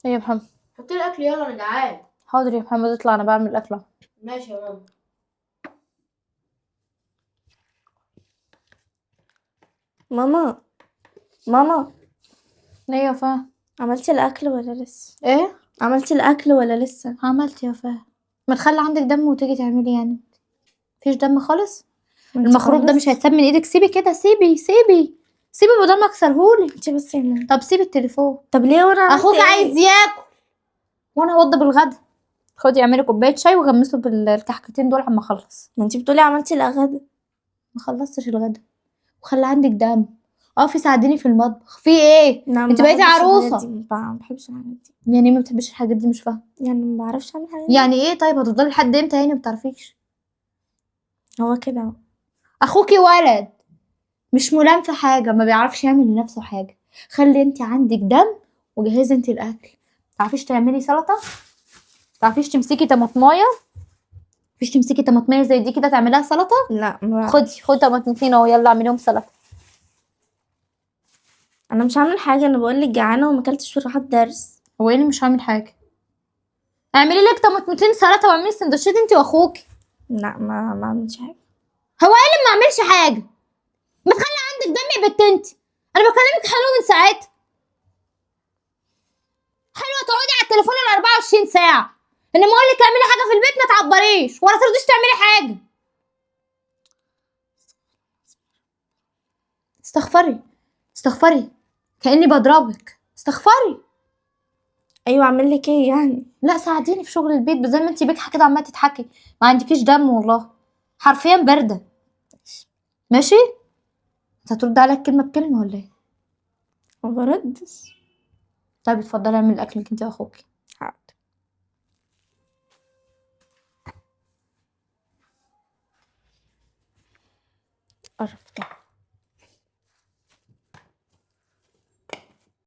ايه يا محمد؟ حطي لي اكل يلا انا جعان. حاضر يا محمد، اطلع انا بعمل الاكل اهو. ماشي يا ماما. ماما ماما، ايه يا وفاء؟ عملتي الاكل ولا لسه؟ ايه عملتي الاكل ولا لسه؟ عملت يا وفاء؟ ما تخلي عندك دم وتيجي تعملي يعني. مفيش دم خالص. ما انت المخروط ده خلاص. مش هيتساب من ايدك. سيبي كده، سيبي سيبي سيبي بدل ما اكسرهولي. انت بس يا ماما. طب سيبي التليفون. طب ليه وانا عملت اخوك ايه؟ عايز ياكل وانا هوضب الغدا. خدي اعملي كوبايه شاي وغمسه بالكحكتين دول عما اخلص. ما انت بتقولي عملتي الغدا. ما خلصتش الغدا وخلي عندك دم. اقفي ساعديني في المطبخ. في ايه؟ لا، ما انت بقيتي بحبش الحاجات عروسه. دي، ما بحبش الحاجات دي. يعني ايه ما بتحبيش الحاجات دي؟ مش فاهمه. يعني ما بعرفش اعمل حاجات دي. يعني ايه؟ طيب هتفضلي لحد امتى يعني ما بتعرفيش؟ هو كده اهو. اخوكي ولد مش ملام في حاجه، ما بيعرفش يعمل لنفسه حاجه. خلي انت عندك دم وجهزي انت الاكل. تعرفيش تعملي سلطه؟ تعرفيش تمسكي طماطمايه؟ مفيش تمسكي طماطمايه زي دي كده تعمليها سلطه؟ لا، ما خدي طماطمتين اهو، يلا اعمليهم سلطه. انا مش هعمل حاجه، انا بقول لك جعانه وما اكلتش وراح الدرس. هو ايه اللي مش هعمل حاجه؟ اعملي لك طماطمتين سلطه واعملي سندوتشات انت واخوكي. لا، ما عملتش حاجه. هو ايه اللي ما اعملش حاجه؟ ما تخلي عندك دم يا بنت انت. انا بكلمك حلو من ساعتها. حلوه تقعدي على التليفون ال 24 ساعه، انما اقول لك اعملي حاجه في البيت ما تعبريش ولا ترضيش تعملي حاجه. استغفري استغفري كاني بضربك. استغفري. ايوه، اعمل لك ايه يعني؟ لا ساعديني في شغل البيت زي ما انت بجحه كده عماله تضحكي. ما عندكيش دم والله، حرفيا بارده. ماشي؟ انت هترد عليا كلمه بكلمه ولا ايه؟ ما بردش. طيب اتفضلي اعملي اكلك انت واخوكي. حاضر. قرفت.